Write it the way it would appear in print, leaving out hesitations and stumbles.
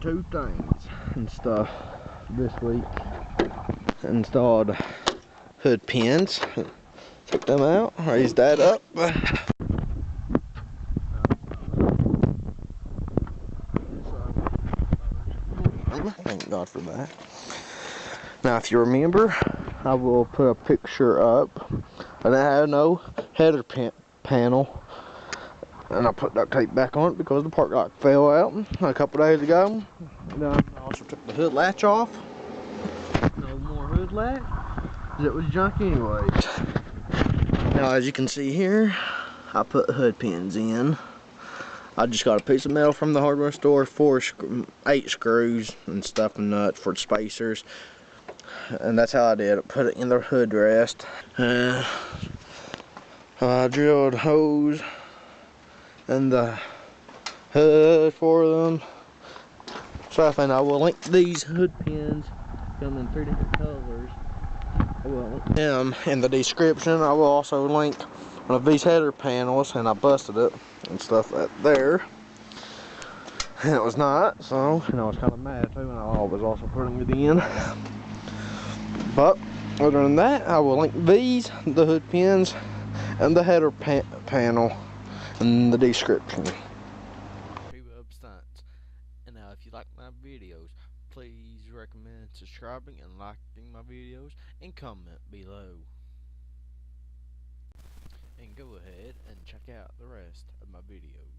two things and stuff this week. Installed hood pins. Took them out, raised that up. Thank God for that. Now, if you remember, I will put a picture up. I didn't have no header panel, and I put duct tape back on it because the park lock fell out a couple days ago. I also took the hood latch off. No more hood latch, because it was junk anyways. Now, as you can see here, I put hood pins in. I just got a piece of metal from the hardware store, 8 screws and stuff and nuts for the spacers. And that's how I did it. Put it in the hood rest. I drilled holes in the hood for them. So I think I will link these hood pins. Come in 3 different colors. I will link them in the description. I will also link one of these header panels, and I busted it and stuff right there. And it was not, so, and I was kind of mad too, and I was also putting it in. But other than that, I will link these, the hood pins, and the header panel in the description. And now, if you like my videos, please recommend subscribing and liking my videos, and comment below. And go ahead and check out the rest of my videos.